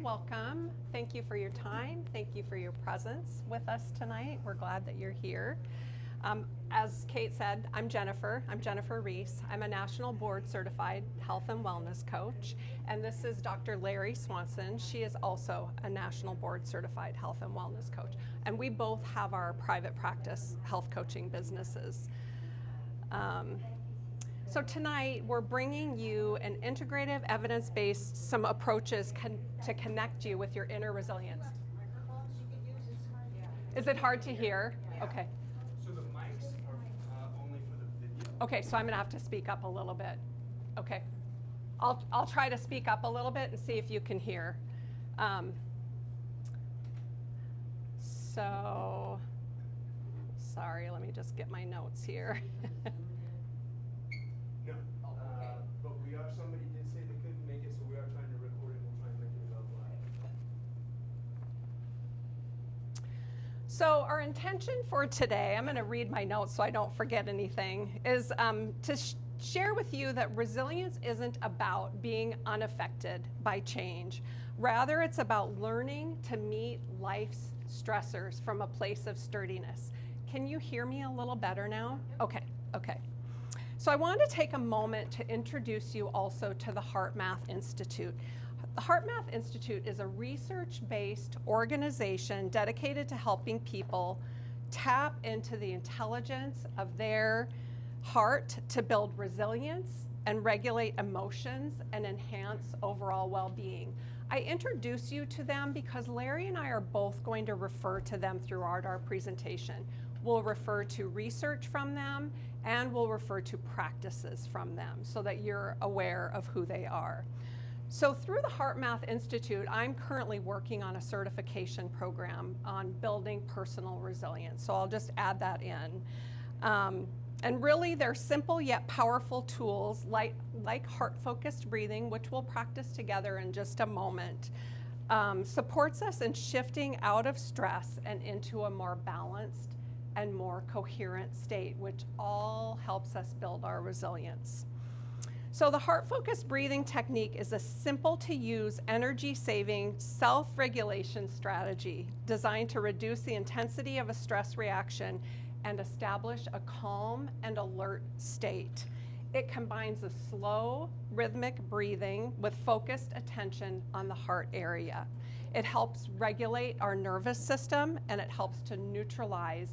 welcome. Thank you for your time. Thank you for your presence with us tonight. We're glad that you're here. As Kate said, I'm Jennifer Reece. I'm a national board certified health and wellness coach. And this is Dr. Larey Swanson. She is also a national board certified health and wellness coach. And we both have our private practice health coaching businesses. So tonight we're bringing you an integrative, evidence-based, some approaches to connect you with your inner resilience. Is it hard to hear? Okay. So the mics are only for the video. Okay, so I'm gonna have to speak up a little bit. Okay, I'll try to speak up a little bit and see if you can hear. So, sorry, let me just get my notes here. No, but somebody did say they couldn't make it, so we are trying to record it. We'll try and make it available live. So our intention for today, I'm going to read my notes so I don't forget anything, is to share with you that resilience isn't about being unaffected by change. Rather, it's about learning to meet life's stressors from a place of sturdiness. Can you hear me a little better now? Okay. So I want to take a moment to introduce you also to the HeartMath Institute. The HeartMath Institute is a research-based organization dedicated to helping people tap into the intelligence of their heart to build resilience and regulate emotions and enhance overall well-being. I introduce you to them because Larry and I are both going to refer to them throughout our presentation. We'll refer to research from them and we'll refer to practices from them so that you're aware of who they are. So through the HeartMath Institute, I'm currently working on a certification program on building personal resilience. So I'll just add that in. And really they're simple yet powerful tools like heart-focused breathing, which we'll practice together in just a moment, supports us in shifting out of stress and into a more balanced and more coherent state, which all helps us build our resilience. So the heart-focused breathing technique is a simple to use, energy-saving, self-regulation strategy designed to reduce the intensity of a stress reaction and establish a calm and alert state. It combines a slow, rhythmic breathing with focused attention on the heart area. It helps regulate our nervous system and it helps to neutralize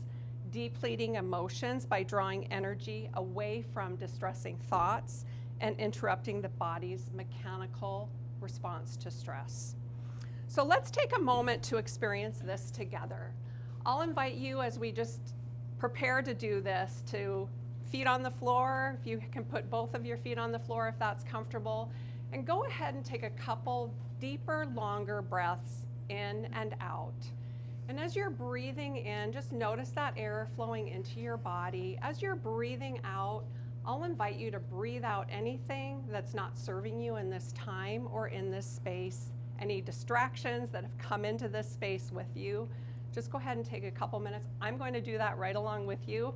depleting emotions by drawing energy away from distressing thoughts and interrupting the body's mechanical response to stress. So let's take a moment to experience this together. I'll invite you as we just prepare to do this to feet on the floor, if you can put both of your feet on the floor if that's comfortable, and go ahead and take a couple deeper, longer breaths in and out. And as you're breathing in, just notice that air flowing into your body. As you're breathing out, I'll invite you to breathe out anything that's not serving you in this time or in this space, any distractions that have come into this space with you. Just go ahead and take a couple minutes. I'm going to do that right along with you.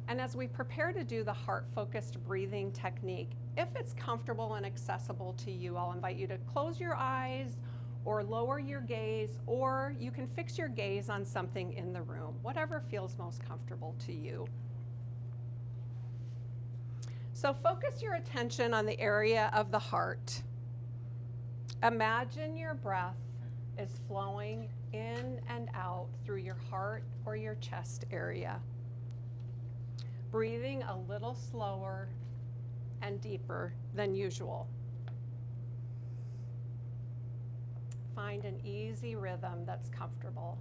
And as we prepare to do the heart-focused breathing technique, if it's comfortable and accessible to you, I'll invite you to close your eyes or lower your gaze, or you can fix your gaze on something in the room, whatever feels most comfortable to you. So focus your attention on the area of the heart. Imagine your breath is flowing in and out through your heart or your chest area. Breathing a little slower and deeper than usual. Find an easy rhythm that's comfortable.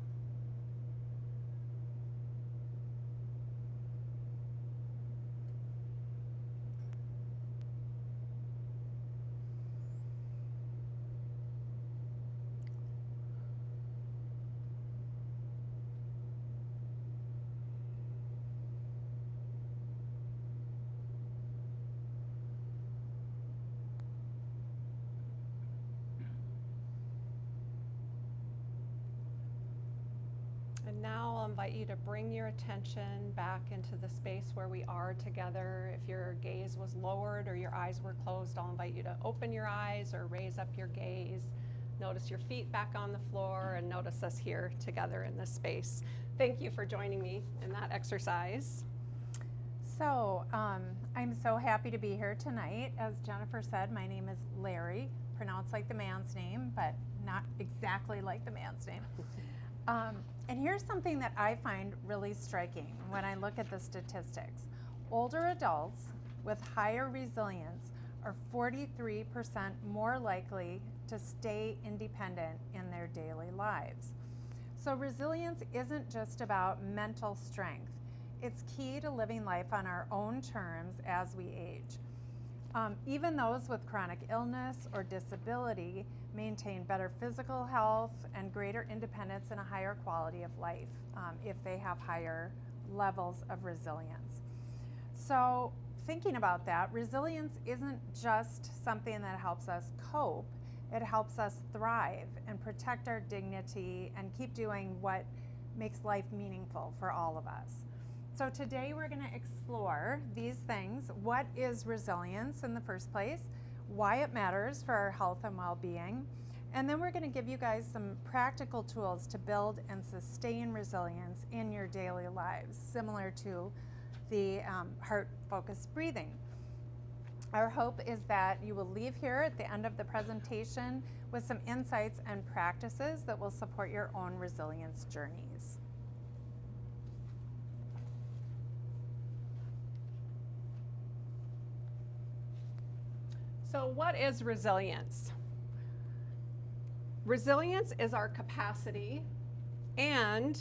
And now I'll invite you to bring your attention back into the space where we are together. If your gaze was lowered or your eyes were closed, I'll invite you to open your eyes or raise up your gaze. Notice your feet back on the floor and notice us here together in this space. Thank you for joining me in that exercise. So I'm so happy to be here tonight. As Jennifer said, my name is Larey, pronounced like the man's name, but not exactly like the man's name. And here's something that I find really striking when I look at the statistics. Older adults with higher resilience are 43% more likely to stay independent in their daily lives. So resilience isn't just about mental strength. It's key to living life on our own terms as we age. Even those with chronic illness or disability maintain better physical health and greater independence and a higher quality of life if they have higher levels of resilience. So thinking about that, resilience isn't just something that helps us cope, it helps us thrive and protect our dignity and keep doing what makes life meaningful for all of us. So today we're going to explore these things. What is resilience in the first place? Why it matters for our health and well-being. And then we're going to give you guys some practical tools to build and sustain resilience in your daily lives, similar to the heart-focused breathing. Our hope is that you will leave here at the end of the presentation with some insights and practices that will support your own resilience journeys. So what is resilience? Resilience is our capacity and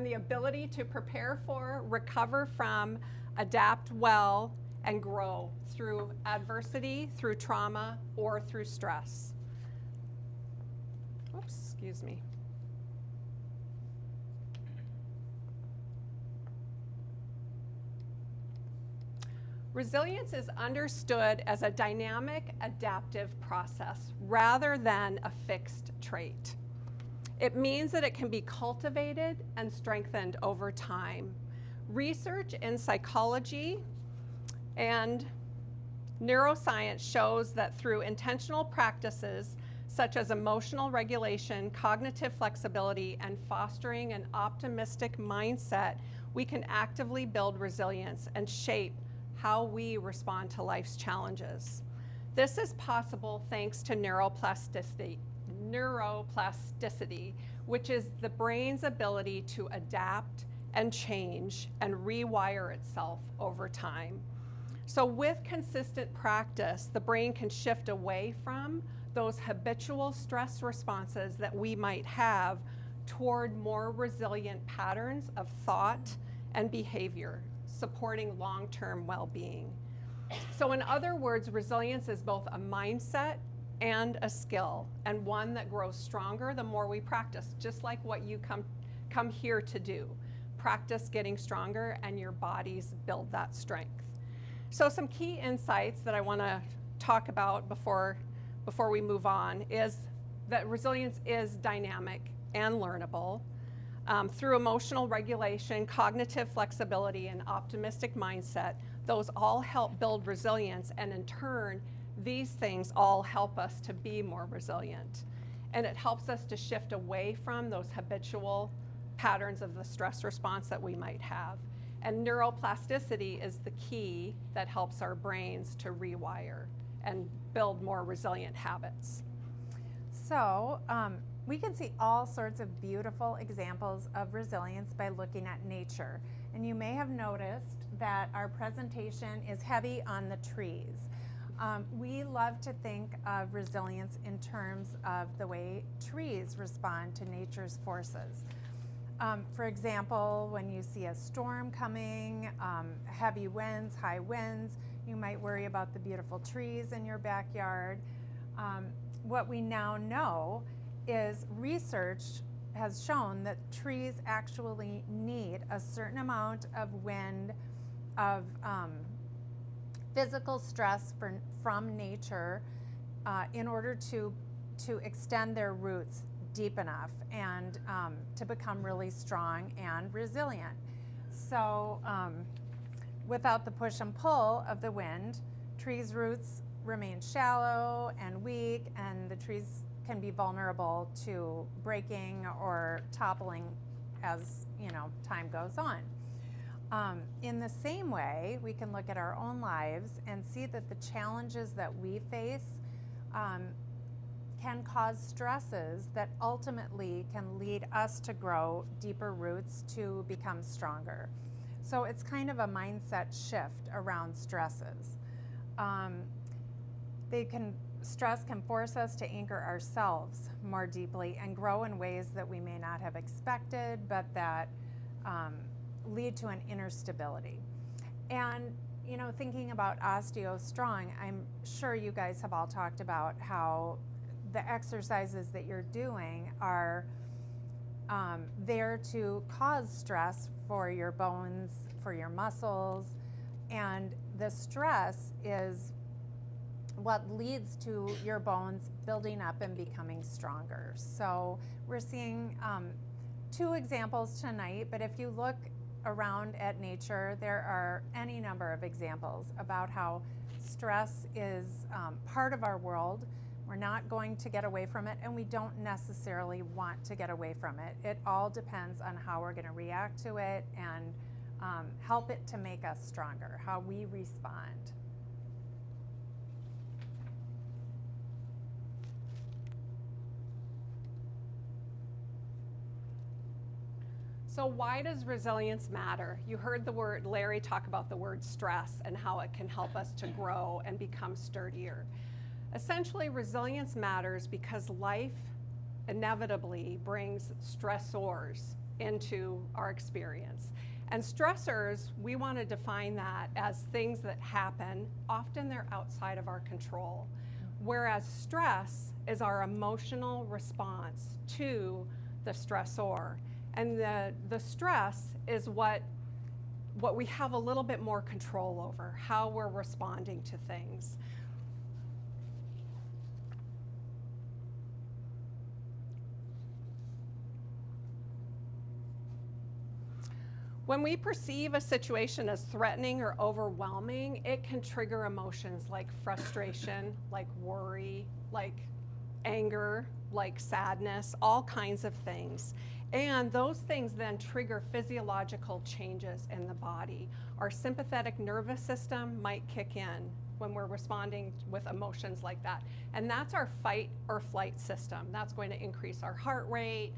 the ability to prepare for, recover from, adapt well, and grow through adversity, through trauma, or through stress. Oops, excuse me. Resilience is understood as a dynamic, adaptive process rather than a fixed trait. It means that it can be cultivated and strengthened over time. Research in psychology and neuroscience shows that through intentional practices such as emotional regulation, cognitive flexibility, and fostering an optimistic mindset, we can actively build resilience and shape how we respond to life's challenges. This is possible thanks to neuroplasticity, which is the brain's ability to adapt and change and rewire itself over time. So with consistent practice, the brain can shift away from those habitual stress responses that we might have toward more resilient patterns of thought and behavior, supporting long-term well-being. So in other words, resilience is both a mindset and a skill, and one that grows stronger the more we practice, just like what you come here to do. Practice getting stronger and your bodies build that strength. So some key insights that I want to talk about before we move on is that resilience is dynamic and learnable. Through emotional regulation, cognitive flexibility, and optimistic mindset, those all help build resilience, and in turn, these things all help us to be more resilient. And it helps us to shift away from those habitual patterns of the stress response that we might have. And neuroplasticity is the key that helps our brains to rewire and build more resilient habits. So we can see all sorts of beautiful examples of resilience by looking at nature. And you may have noticed that our presentation is heavy on the trees. We love to think of resilience in terms of the way trees respond to nature's forces. For example, when you see a storm coming, heavy winds, high winds, you might worry about the beautiful trees in your backyard. What we now know is research has shown that trees actually need a certain amount of wind, of physical stress from nature in order to extend their roots deep enough and to become really strong and resilient. So without the push and pull of the wind, trees' roots remain shallow and weak, and the trees can be vulnerable to breaking or toppling as time goes on. In the same way, we can look at our own lives and see that the challenges that we face can cause stresses that ultimately can lead us to grow deeper roots to become stronger. So it's kind of a mindset shift around stresses. Stress can force us to anchor ourselves more deeply and grow in ways that we may not have expected, but that lead to an inner stability. And thinking about OsteoStrong, I'm sure you guys have all talked about how the exercises that you're doing are there to cause stress for your bones, for your muscles, and the stress is what leads to your bones building up and becoming stronger. So we're seeing 2 examples tonight, but if you look around at nature, there are any number of examples about how stress is part of our world. We're not going to get away from it, and we don't necessarily want to get away from it. It all depends on how we're going to react to it and help it to make us stronger, how we respond. So why does resilience matter? You heard Larry talk about the word stress and how it can help us to grow and become sturdier. Essentially, resilience matters because life inevitably brings stressors into our experience. And stressors, we want to define that as things that happen. Often they're outside of our control. Whereas stress is our emotional response to the stressor. And the stress is what we have a little bit more control over, how we're responding to things. When we perceive a situation as threatening or overwhelming, it can trigger emotions like frustration, like worry, like anger, like sadness, all kinds of things. And those things then trigger physiological changes in the body. Our sympathetic nervous system might kick in when we're responding with emotions like that. And that's our fight or flight system. That's going to increase our heart rate,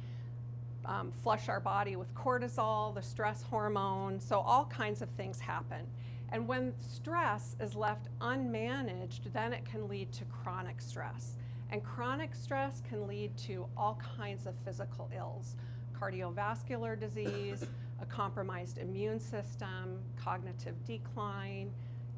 flush our body with cortisol, the stress hormone. So all kinds of things happen. And when stress is left unmanaged, then it can lead to chronic stress. And chronic stress can lead to all kinds of physical ills. Cardiovascular disease, a compromised immune system, cognitive decline,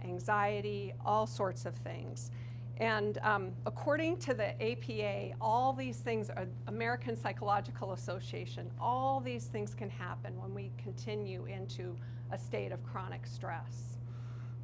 anxiety, all sorts of things. And according to the APA, all these things, American Psychological Association, all these things can happen when we continue into a state of chronic stress.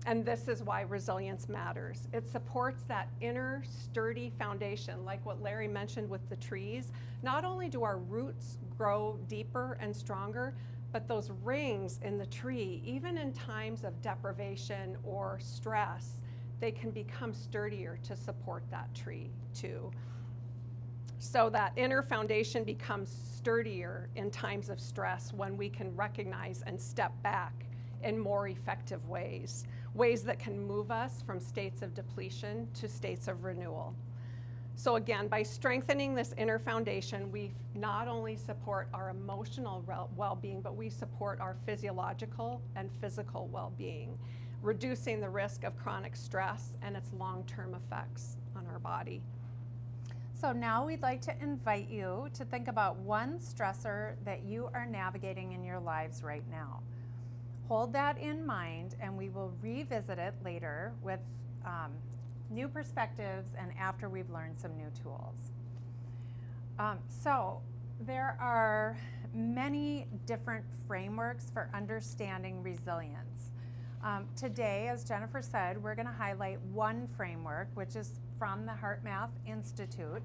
And this is why resilience matters. It supports that inner sturdy foundation, like what Larry mentioned with the trees. Not only do our roots grow deeper and stronger, but those rings in the tree, even in times of deprivation or stress, they can become sturdier to support that tree too. So that inner foundation becomes sturdier in times of stress when we can recognize and step back in more effective ways that can move us from states of depletion to states of renewal. So again, by strengthening this inner foundation, we not only support our emotional well-being, but we support our physiological and physical well-being, reducing the risk of chronic stress and its long-term effects on our body. So now we'd like to invite you to think about one stressor that you are navigating in your lives right now. Hold that in mind, and we will revisit it later with new perspectives and after we've learned some new tools. So there are many different frameworks for understanding resilience. Today, as Jennifer said, we're going to highlight one framework, which is from the HeartMath Institute.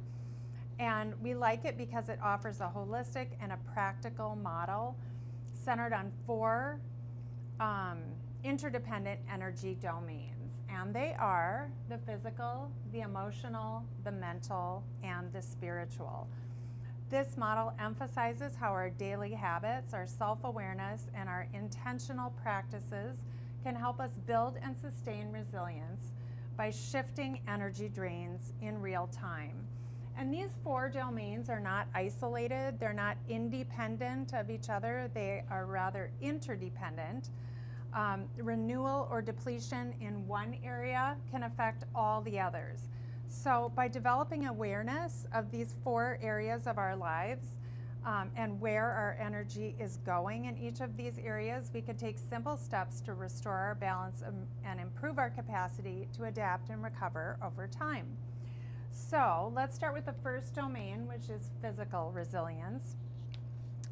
And we like it because it offers a holistic and a practical model centered on 4 interdependent energy domains, and they are the physical, the emotional, the mental, and the spiritual. This model emphasizes how our daily habits, our self-awareness, and our intentional practices can help us build and sustain resilience by shifting energy drains in real time. And these 4 domains are not isolated, they're not independent of each other, they are rather interdependent. Renewal or depletion in one area can affect all the others. So by developing awareness of these 4 areas of our lives and where our energy is going in each of these areas, we could take simple steps to restore our balance and improve our capacity to adapt and recover over time. So let's start with the first domain, which is physical resilience.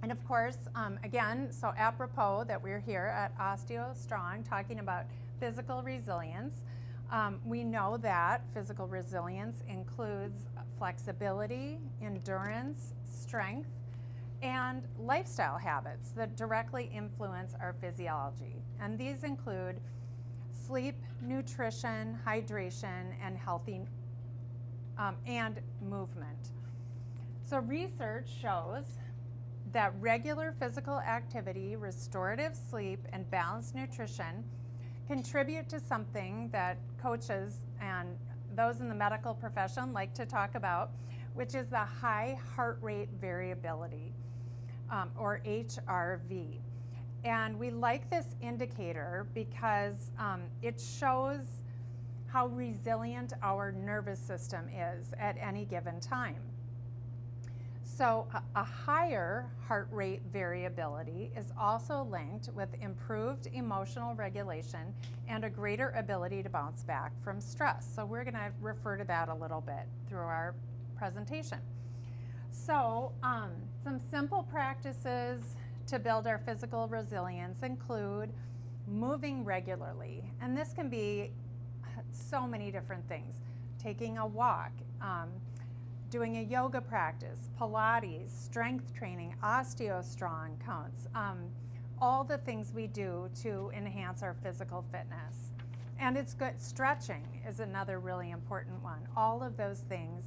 And of course, again, so apropos that we're here at OsteoStrong talking about physical resilience, we know that physical resilience includes flexibility, endurance, strength, and lifestyle habits that directly influence our physiology. And these include sleep, nutrition, hydration, and healthy and movement. So research shows that regular physical activity, restorative sleep, and balanced nutrition contribute to something that coaches and those in the medical profession like to talk about, which is the high heart rate variability, or HRV. And we like this indicator because it shows how resilient our nervous system is at any given time. So a higher heart rate variability is also linked with improved emotional regulation and a greater ability to bounce back from stress. So we're going to refer to that a little bit through our presentation. So some simple practices to build our physical resilience include moving regularly. And this can be so many different things. Taking a walk, doing a yoga practice, Pilates, strength training, OsteoStrong counts, all the things we do to enhance our physical fitness. And it's good. Stretching is another really important one. All of those things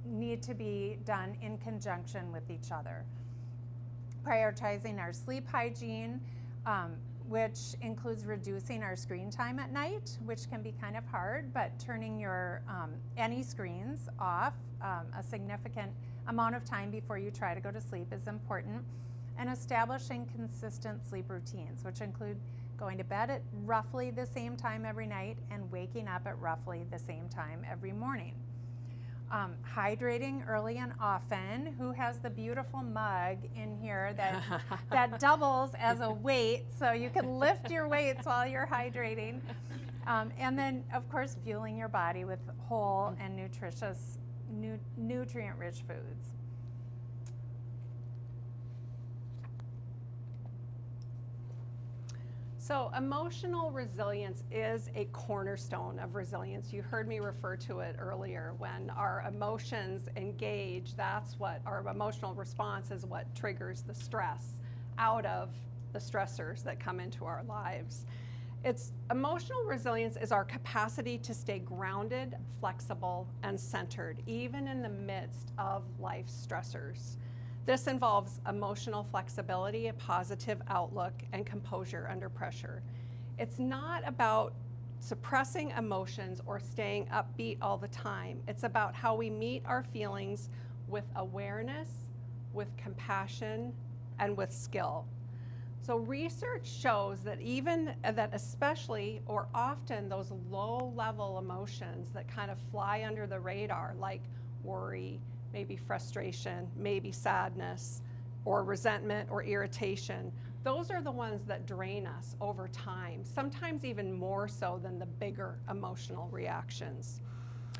need to be done in conjunction with each other. Prioritizing our sleep hygiene, which includes reducing our screen time at night, which can be kind of hard, but turning your any screens off a significant amount of time before you try to go to sleep is important. And establishing consistent sleep routines, which include going to bed at roughly the same time every night and waking up at roughly the same time every morning. Hydrating early and often. Who has the beautiful mug in here that doubles as a weight, so you can lift your weights while you're hydrating? And then, of course, fueling your body with whole and nutritious, nutrient-rich foods. So emotional resilience is a cornerstone of resilience. You heard me refer to it earlier. When our emotions engage, that's what our emotional response is, what triggers the stress out of the stressors that come into our lives. Emotional resilience is our capacity to stay grounded, flexible, and centered, even in the midst of life's stressors. This involves emotional flexibility, a positive outlook, and composure under pressure. It's not about suppressing emotions or staying upbeat all the time. It's about how we meet our feelings with awareness, with compassion, and with skill. So research shows that especially or often those low-level emotions that kind of fly under the radar, like worry, maybe frustration, maybe sadness, or resentment or irritation, those are the ones that drain us over time, sometimes even more so than the bigger emotional reactions.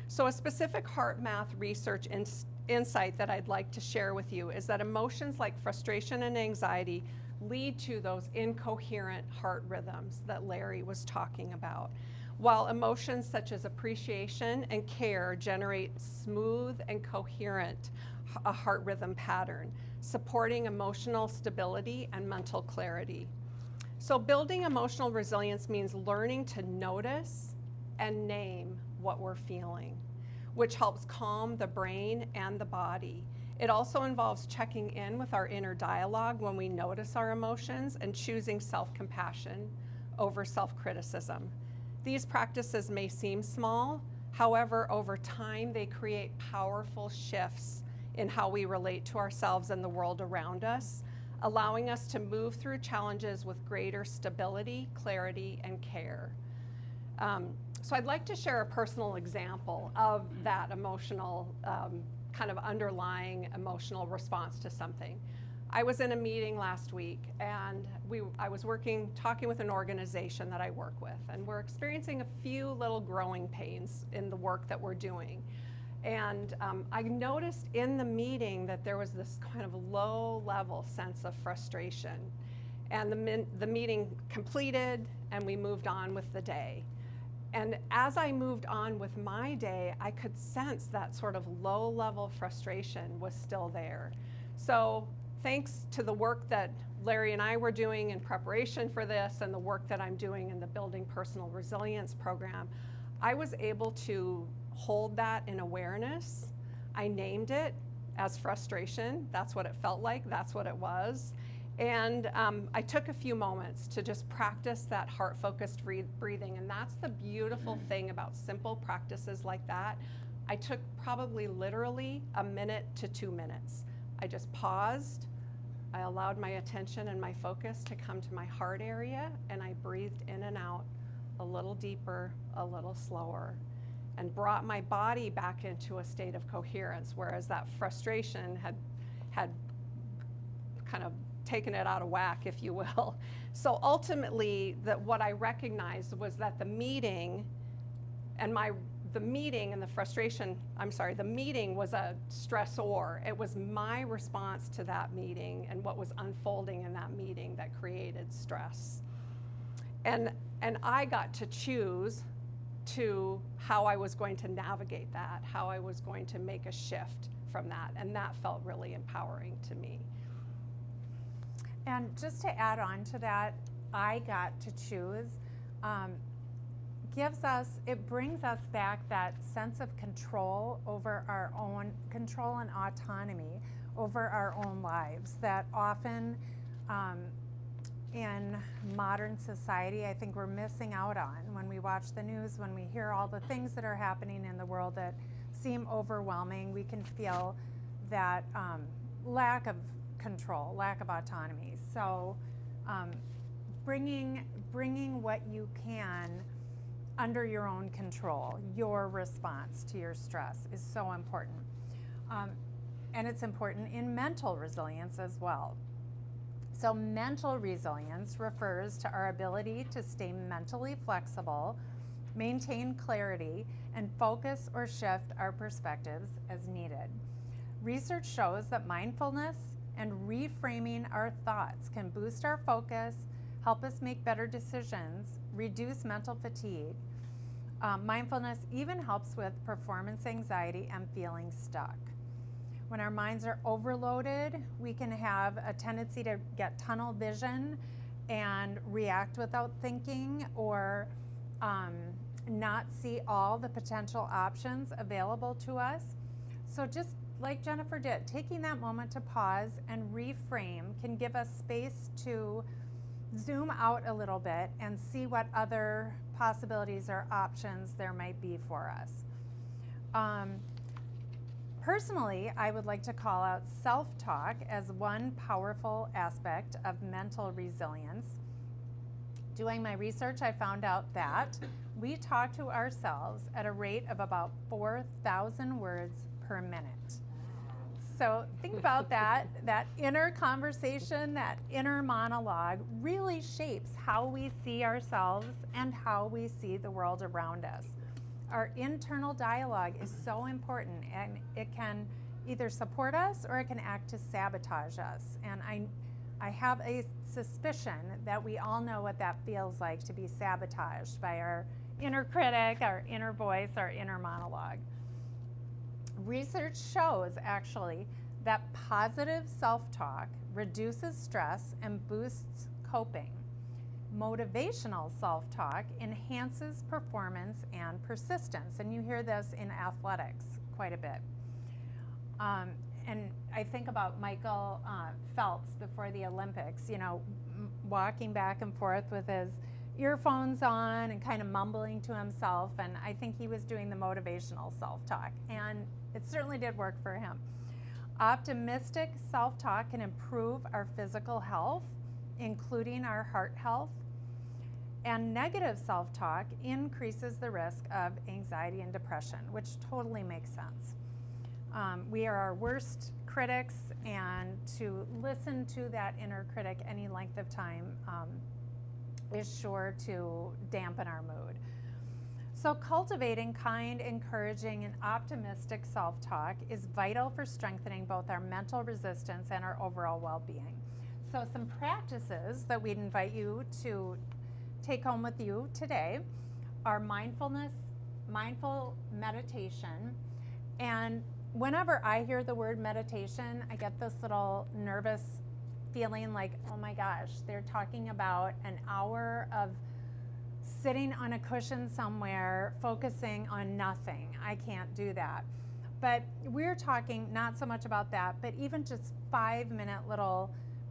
So a specific HeartMath research insight that I'd like to share with you is that emotions like frustration and anxiety lead to those incoherent heart rhythms that Larey was talking about, while emotions such as appreciation and care generate smooth and coherent heart rhythm pattern, supporting emotional stability and mental clarity. So building emotional resilience means learning to notice and name what we're feeling, which helps calm the brain and the body. It also involves checking in with our inner dialogue when we notice our emotions and choosing self-compassion over self-criticism. These practices may seem small, however, over time they create powerful shifts in how we relate to ourselves and the world around us, allowing us to move through challenges with greater stability, clarity, and care. So I'd like to share a personal example of that emotional, kind of underlying emotional response to something. I was in a meeting last week, and I was talking with an organization that I work with, and we're experiencing a few little growing pains in the work that we're doing. And I noticed in the meeting that there was this kind of low-level sense of frustration. And the meeting completed, and we moved on with the day. And as I moved on with my day, I could sense that sort of low-level frustration was still there. So thanks to the work that Larry and I were doing in preparation for this and the work that I'm doing in the Building Personal Resilience program, I was able to hold that in awareness. I named it as frustration. That's what it felt like. That's what it was. And I took a few moments to just practice that heart-focused breathing. And that's the beautiful thing about simple practices like that. I took probably literally a minute to 2 minutes. I just paused. I allowed my attention and my focus to come to my heart area, and I breathed in and out a little deeper, a little slower, and brought my body back into a state of coherence, whereas that frustration had kind of taken it out of whack, if you will. So ultimately, what I recognized was that the meeting and the meeting was a stressor. It was my response to that meeting and what was unfolding in that meeting that created stress. And I got to choose to how I was going to navigate that, how I was going to make a shift from that, and that felt really empowering to me. And just to add on to that, I got to choose, it brings us back that sense of control over our own, control and autonomy over our own lives that often in modern society, I think we're missing out on when we watch the news, when we hear all the things that are happening in the world that seem overwhelming. We can feel that lack of control, lack of autonomy. So bringing what you can under your own control, your response to your stress is so important. And it's important in mental resilience as well. So mental resilience refers to our ability to stay mentally flexible, maintain clarity, and focus or shift our perspectives as needed. Research shows that mindfulness and reframing our thoughts can boost our focus, help us make better decisions, reduce mental fatigue. Mindfulness even helps with performance anxiety and feeling stuck. When our minds are overloaded, we can have a tendency to get tunnel vision and react without thinking, or not see all the potential options available to us. So just like Jennifer did, taking that moment to pause and reframe can give us space to zoom out a little bit and see what other possibilities or options there might be for us. Personally, I would like to call out self-talk as one powerful aspect of mental resilience. Doing my research, I found out that we talk to ourselves at a rate of about 4,000 words per minute. So think about that. That inner conversation, that inner monologue really shapes how we see ourselves and how we see the world around us. Our internal dialogue is so important, and it can either support us or it can act to sabotage us. And I have a suspicion that we all know what that feels like, to be sabotaged by our inner critic, our inner voice, our inner monologue. Research shows actually that positive self-talk reduces stress and boosts coping. Motivational self-talk enhances performance and persistence, and you hear this in athletics quite a bit. And I think about Michael Phelps before the Olympics, you know, walking back and forth with his earphones on and kind of mumbling to himself, and I think he was doing the motivational self-talk, and it certainly did work for him. Optimistic self-talk can improve our physical health, including our heart health, and negative self-talk increases the risk of anxiety and depression, which totally makes sense. We are our worst critics, and to listen to that inner critic any length of time is sure to dampen our mood. So cultivating kind, encouraging, and optimistic self-talk is vital for strengthening both our mental resistance and our overall well-being. So some practices that we'd invite you to take home with you today are mindful meditation. And whenever I hear the word meditation, I get this little nervous feeling like, oh my gosh, they're talking about an hour of sitting on a cushion somewhere, focusing on nothing. I can't do that. But we're talking not so much about that, but even just 5-minute little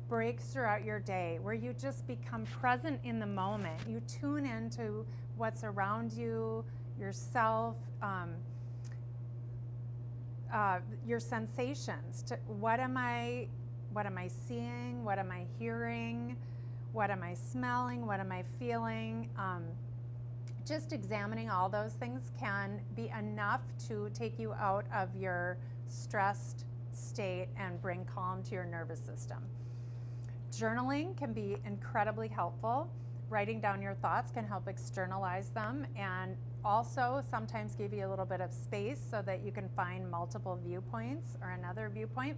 breaks throughout your day where you just become present in the moment. You tune into what's around you, yourself, your sensations. What am I seeing? What am I hearing? What am I smelling? What am I feeling? Just examining all those things can be enough to take you out of your stressed state and bring calm to your nervous system. Journaling can be incredibly helpful. Writing down your thoughts can help externalize them and also sometimes give you a little bit of space so that you can find multiple viewpoints or another viewpoint.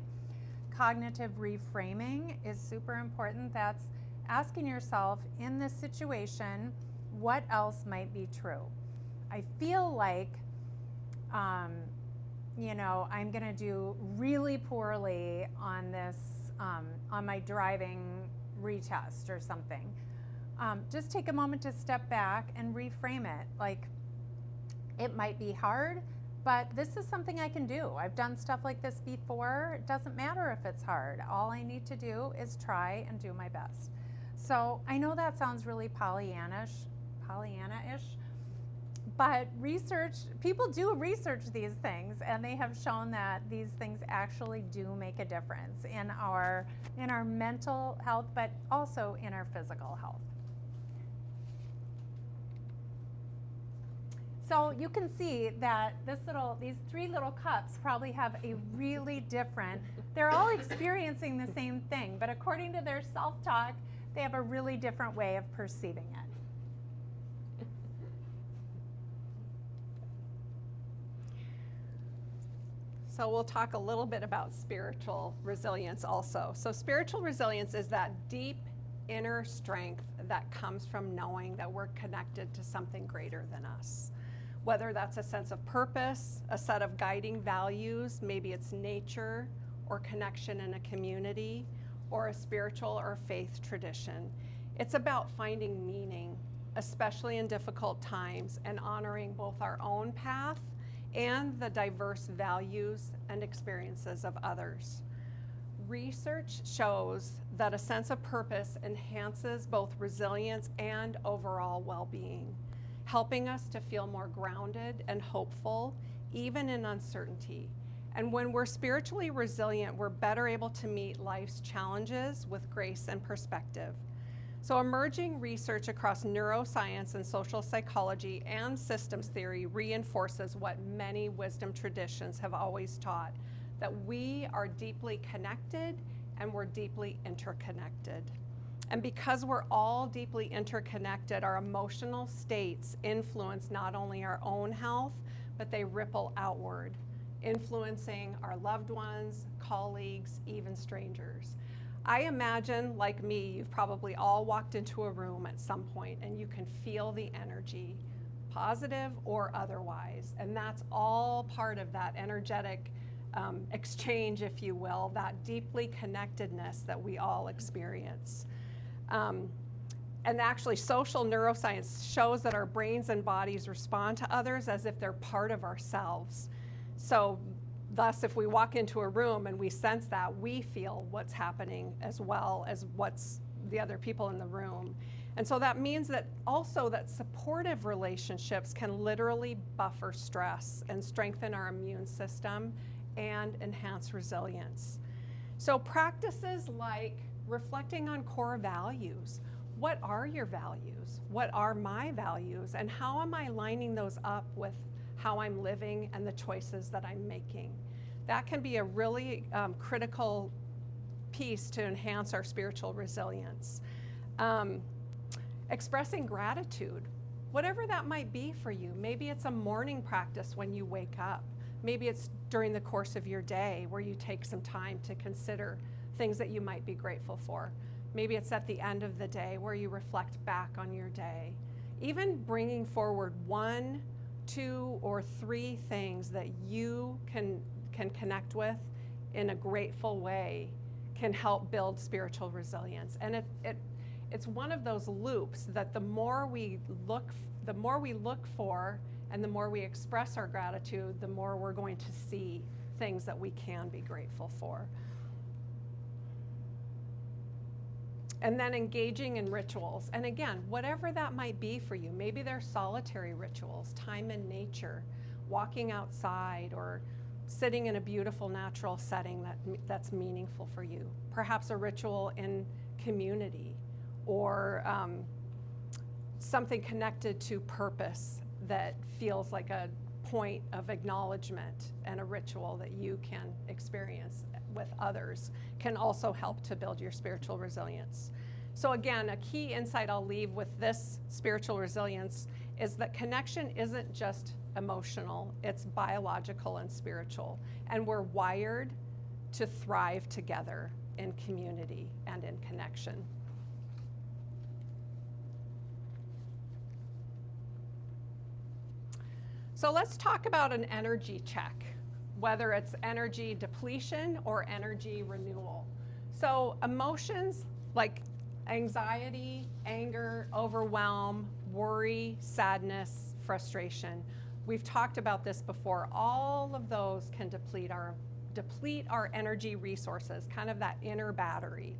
Cognitive reframing is super important. That's asking yourself, in this situation, what else might be true? I feel like, I'm gonna do really poorly on this, on my driving retest or something. Just take a moment to step back and reframe it. Like, it might be hard, but this is something I can do. I've done stuff like this before. It doesn't matter if it's hard. All I need to do is try and do my best. So I know that sounds really Pollyanna-ish, but people do research these things, and they have shown that these things actually do make a difference in our mental health, but also in our physical health. So you can see that these 3 little cups probably have a really different, they're all experiencing the same thing, but according to their self-talk, they have a really different way of perceiving it. So we'll talk a little bit about spiritual resilience also. So spiritual resilience is that deep inner strength that comes from knowing that we're connected to something greater than us. Whether that's a sense of purpose, a set of guiding values, maybe it's nature or connection in a community, or a spiritual or faith tradition. It's about finding meaning, especially in difficult times, and honoring both our own path and the diverse values and experiences of others. Research shows that a sense of purpose enhances both resilience and overall well-being, helping us to feel more grounded and hopeful, even in uncertainty. And when we're spiritually resilient, we're better able to meet life's challenges with grace and perspective. So emerging research across neuroscience and social psychology and systems theory reinforces what many wisdom traditions have always taught, that we are deeply connected and we're deeply interconnected. And because we're all deeply interconnected, our emotional states influence not only our own health, but they ripple outward, influencing our loved ones, colleagues, even strangers. I imagine, like me, you've probably all walked into a room at some point and you can feel the energy, positive or otherwise. And that's all part of that energetic exchange, if you will, that deeply connectedness that we all experience. And actually, social neuroscience shows that our brains and bodies respond to others as if they're part of ourselves. So thus, if we walk into a room and we sense that, we feel what's happening as well as what's the other people in the room. And so that means that also that supportive relationships can literally buffer stress and strengthen our immune system and enhance resilience. So practices like reflecting on core values. What are your values? What are my values? And how am I lining those up with how I'm living and the choices that I'm making? That can be a really critical piece to enhance our spiritual resilience. Expressing gratitude, whatever that might be for you. Maybe it's a morning practice when you wake up. Maybe it's during the course of your day where you take some time to consider things that you might be grateful for. Maybe it's at the end of the day where you reflect back on your day. Even bringing forward 1, 2, or 3 things that you can connect with in a grateful way can help build spiritual resilience. And it's one of those loops that the more we look for and the more we express our gratitude, the more we're going to see things that we can be grateful for. And then engaging in rituals. And again, whatever that might be for you, maybe they're solitary rituals, time in nature, walking outside, or sitting in a beautiful natural setting that's meaningful for you. Perhaps a ritual in community, or something connected to purpose that feels like a point of acknowledgement, and a ritual that you can experience with others can also help to build your spiritual resilience. So again, a key insight I'll leave with this spiritual resilience is that connection isn't just emotional, it's biological and spiritual. And we're wired to thrive together in community and in connection. So let's talk about an energy check, whether it's energy depletion or energy renewal. So emotions like anxiety, anger, overwhelm, worry, sadness, frustration. We've talked about this before. All of those can deplete our energy resources, kind of that inner battery.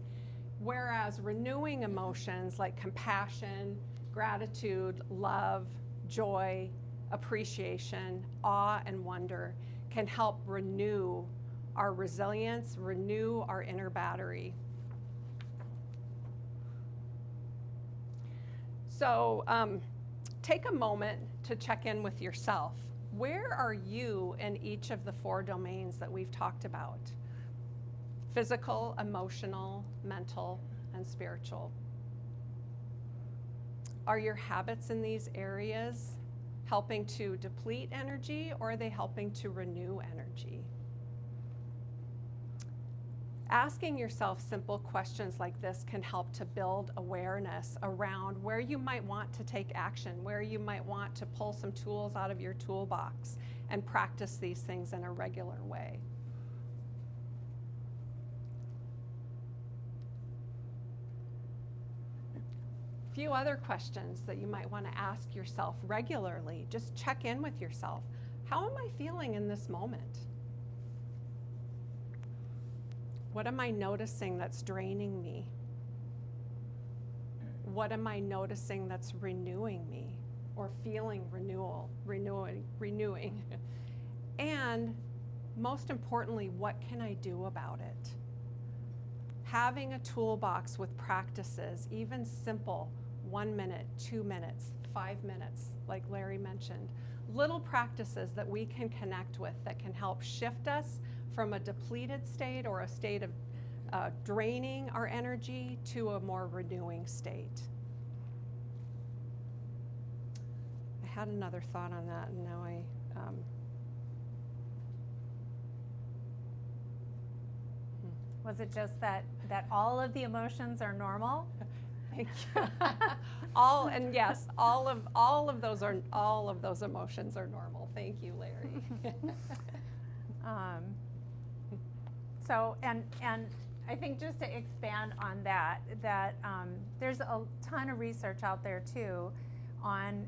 Whereas renewing emotions like compassion, gratitude, love, joy, appreciation, awe, and wonder can help renew our resilience, renew our inner battery. So take a moment to check in with yourself. Where are you in each of the 4 domains that we've talked about? Physical, emotional, mental, and spiritual. Are your habits in these areas helping to deplete energy, or are they helping to renew energy? Asking yourself simple questions like this can help to build awareness around where you might want to take action, where you might want to pull some tools out of your toolbox and practice these things in a regular way. A few other questions that you might want to ask yourself regularly. Just check in with yourself. How am I feeling in this moment? What am I noticing that's draining me? What am I noticing that's renewing me or feeling renewing? And most importantly, what can I do about it? Having a toolbox with practices, even simple, 1 minute, 2 minutes, 5 minutes, like Larry mentioned, little practices that we can connect with that can help shift us from a depleted state or a state of draining our energy to a more renewing state. I had another thought on that, and now Was it just that all of the emotions are normal? Thank you. All of those emotions are normal. Thank you, Larry. So, and I think just to expand on that, there's a ton of research out there too on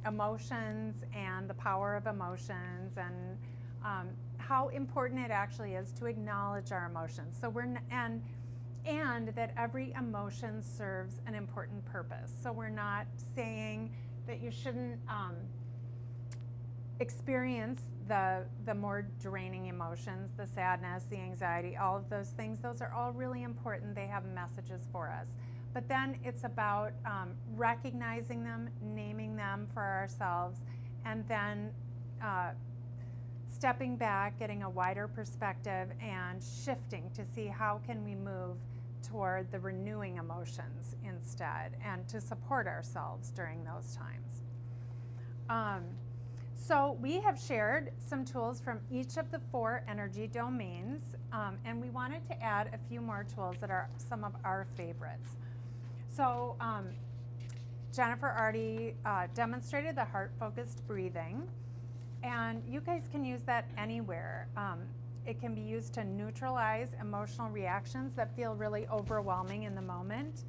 emotions and the power of emotions, and how important it actually is to acknowledge our emotions. So and that every emotion serves an important purpose. So we're not saying that you shouldn't experience the more draining emotions, the sadness, the anxiety, all of those things. Those are all really important. They have messages for us. But then it's about recognizing them, naming them for ourselves, and then stepping back, getting a wider perspective, and shifting to see how can we move toward the renewing emotions instead, and to support ourselves during those times. So we have shared some tools from each of the 4 energy domains, and we wanted to add a few more tools that are some of our favorites. So Jennifer already demonstrated the heart-focused breathing, and you guys can use that anywhere. It can be used to neutralize emotional reactions that feel really overwhelming in the moment.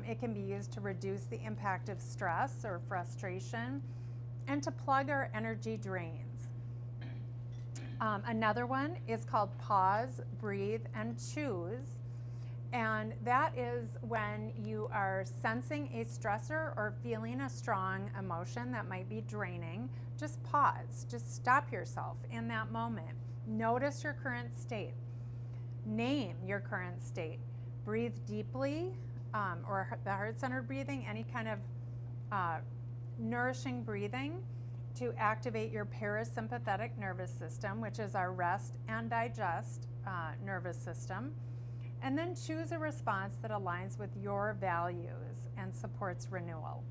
It can be used to reduce the impact of stress or frustration, and to plug our energy drains. Another one is called pause, breathe, and choose. And that is when you are sensing a stressor or feeling a strong emotion that might be draining. Just pause, just stop yourself in that moment. Notice your current state. Name your current state. Breathe deeply, or the heart-centered breathing, any kind of nourishing breathing to activate your parasympathetic nervous system, which is our rest and digest nervous system. And then choose a response that aligns with your values and supports renewal.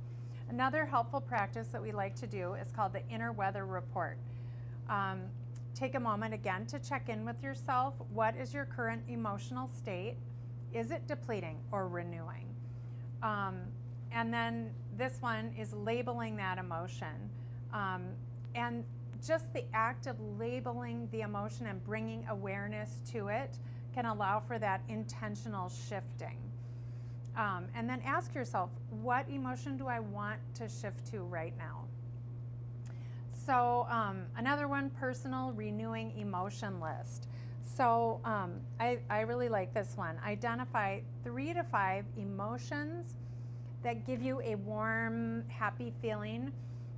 Another helpful practice that we like to do is called the inner weather report. Take a moment again to check in with yourself. What is your current emotional state? Is it depleting or renewing? And then this one is labeling that emotion. And just the act of labeling the emotion and bringing awareness to it can allow for that intentional shifting. And then ask yourself, what emotion do I want to shift to right now? So another one, personal renewing emotion list. So I really like this one. Identify 3 to 5 emotions that give you a warm, happy feeling,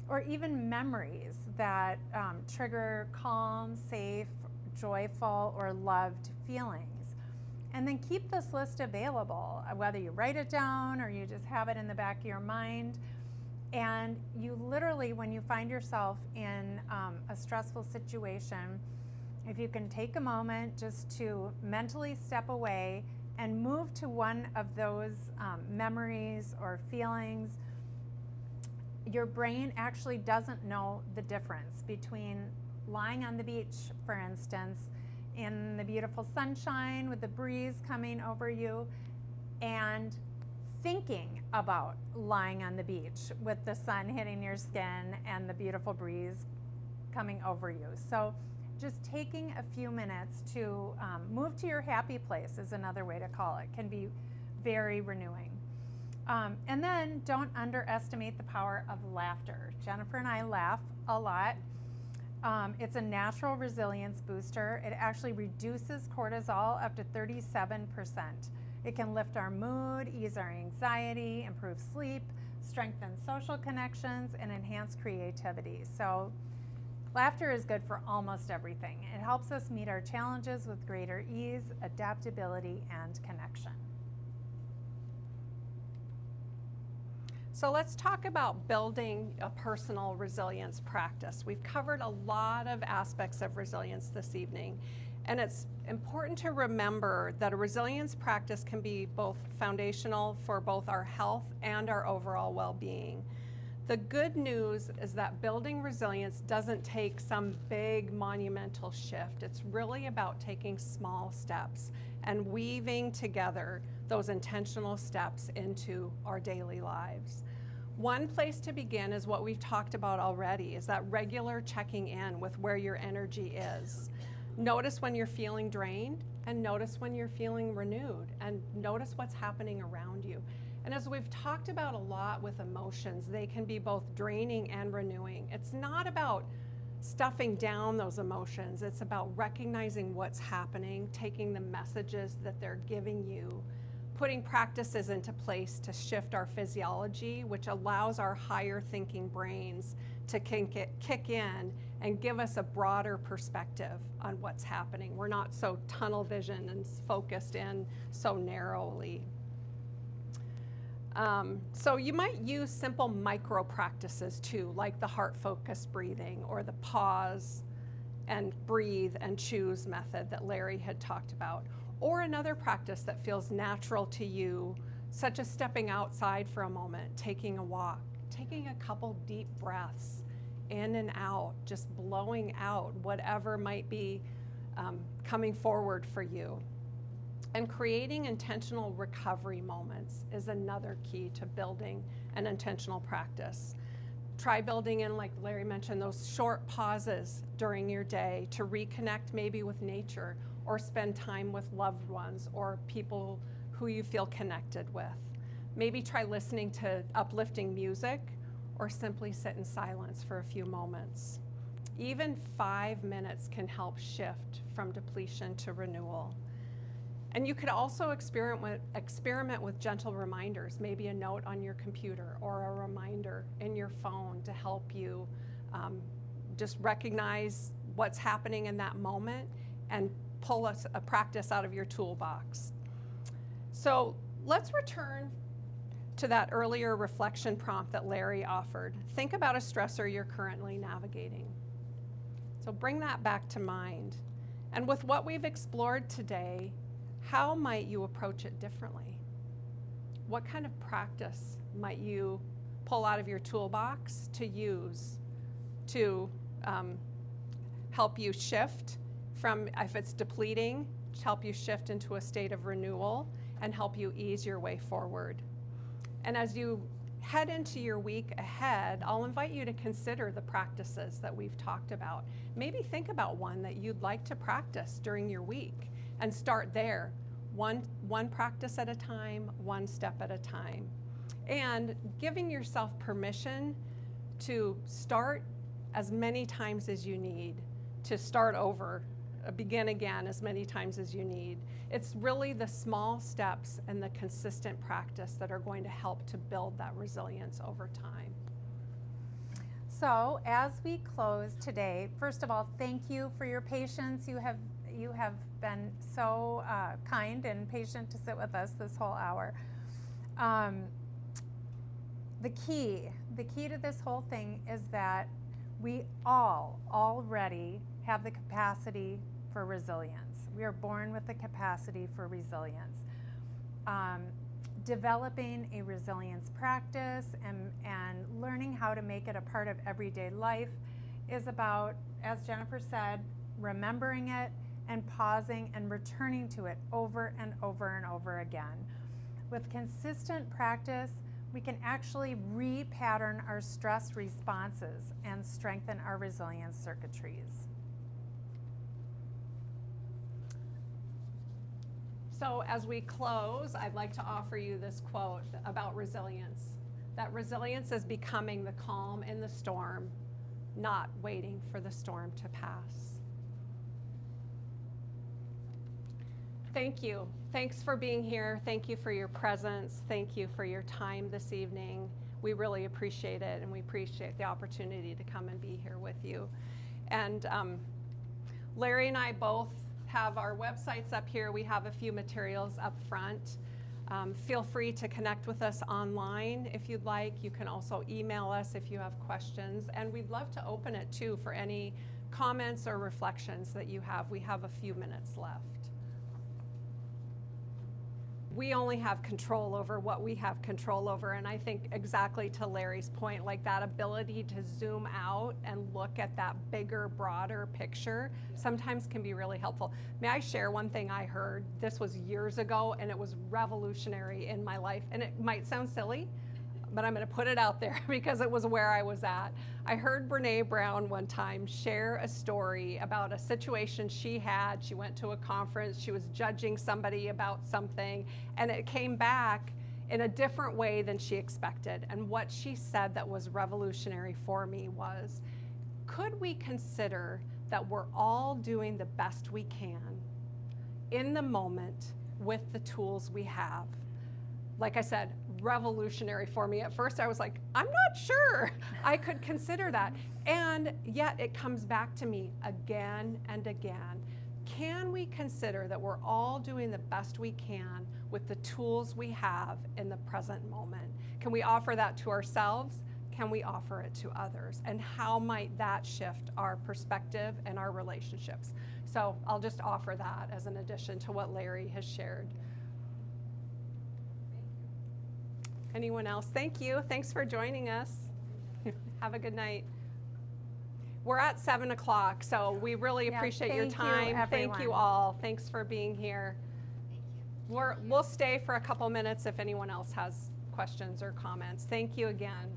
or even memories that trigger calm, safe, joyful, or loved feelings. And then keep this list available, whether you write it down or you just have it in the back of your mind. And you literally, when you find yourself in a stressful situation, if you can take a moment just to mentally step away and move to one of those memories or feelings, your brain actually doesn't know the difference between lying on the beach, for instance, in the beautiful sunshine with the breeze coming over you, and thinking about lying on the beach with the sun hitting your skin and the beautiful breeze coming over you. So just taking a few minutes to move to your happy place is another way to call it. Can be very renewing. And then don't underestimate the power of laughter. Jennifer and I laugh a lot. It's a natural resilience booster. It actually reduces cortisol up to 37%. It can lift our mood, ease our anxiety, improve sleep, strengthen social connections, and enhance creativity. So laughter is good for almost everything. It helps us meet our challenges with greater ease, adaptability, and connection. So let's talk about building a personal resilience practice. We've covered a lot of aspects of resilience this evening, and it's important to remember that a resilience practice can be both foundational for both our health and our overall well-being. The good news is that building resilience doesn't take some big monumental shift. It's really about taking small steps and weaving together those intentional steps into our daily lives. One place to begin is what we've talked about already, is that regular checking in with where your energy is. Notice when you're feeling drained and notice when you're feeling renewed, and notice what's happening around you. And as we've talked about a lot with emotions, they can be both draining and renewing. It's not about stuffing down those emotions. It's about recognizing what's happening, taking the messages that they're giving you, putting practices into place to shift our physiology, which allows our higher thinking brains to kick in and give us a broader perspective on what's happening. We're not so tunnel vision and focused in so narrowly. So you might use simple micro practices too, like the heart-focused breathing or the pause and breathe and choose method that Larry had talked about, or another practice that feels natural to you, such as stepping outside for a moment, taking a walk, taking a couple deep breaths in and out, just blowing out whatever might be coming forward for you. And creating intentional recovery moments is another key to building an intentional practice. Try building in, like Larry mentioned, those short pauses during your day to reconnect maybe with nature or spend time with loved ones or people who you feel connected with. Maybe try listening to uplifting music or simply sit in silence for a few moments. Even 5 minutes can help shift from depletion to renewal. And you could also experiment with gentle reminders, maybe a note on your computer or a reminder in your phone to help you just recognize what's happening in that moment and pull a practice out of your toolbox. So let's return to that earlier reflection prompt that Larry offered. Think about a stressor you're currently navigating. So bring that back to mind. And with what we've explored today, how might you approach it differently? What kind of practice might you pull out of your toolbox to use to help you shift from, if it's depleting, to help you shift into a state of renewal and help you ease your way forward? And as you head into your week ahead, I'll invite you to consider the practices that we've talked about. Maybe think about one that you'd like to practice during your week and start there, one practice at a time, one step at a time. And giving yourself permission to start as many times as you need, to start over, begin again as many times as you need. It's really the small steps and the consistent practice that are going to help to build that resilience over time. So as we close today, first of all, thank you for your patience. You have been so kind and patient to sit with us this whole hour. The key to this whole thing is that we all already have the capacity for resilience. We are born with the capacity for resilience. Developing a resilience practice and learning how to make it a part of everyday life is about, as Jennifer said, remembering it and pausing and returning to it over and over and over again. With consistent practice, we can actually repattern our stress responses and strengthen our resilience circuitries. So as we close, I'd like to offer you this quote about resilience. That resilience is becoming the calm in the storm, not waiting for the storm to pass. Thank you. Thanks for being here. Thank you for your presence. Thank you for your time this evening. We really appreciate it, and we appreciate the opportunity to come and be here with you. And Larry and I both have our websites up here. We have a few materials up front. Feel free to connect with us online if you'd like. You can also email us if you have questions, and we'd love to open it too for any comments or reflections that you have. We have a few minutes left. We only have control over what we have control over, and I think exactly to Larry's point, like that ability to zoom out and look at that bigger, broader picture sometimes can be really helpful. May I share one thing I heard? This was years ago, and it was revolutionary in my life, and it might sound silly, but I'm going to put it out there because it was where I was at. I heard Brene Brown one time share a story about a situation she had. She went to a conference, she was judging somebody about something, and it came back in a different way than she expected. And what she said that was revolutionary for me was, could we consider that we're all doing the best we can in the moment with the tools we have? Like I said, revolutionary for me. At first I was like, I'm not sure I could consider that. And yet it comes back to me again and again. Can we consider that we're all doing the best we can with the tools we have in the present moment? Can we offer that to ourselves? Can we offer it to others? And how might that shift our perspective and our relationships? So I'll just offer that as an addition to what Larey has shared. Anyone else? Thank you. Thanks for joining us. Have a good night. We're at 7 o'clock, so we really appreciate your time. Thank you all. Thanks for being here. We'll stay for a couple minutes if anyone else has questions or comments. Thank you again.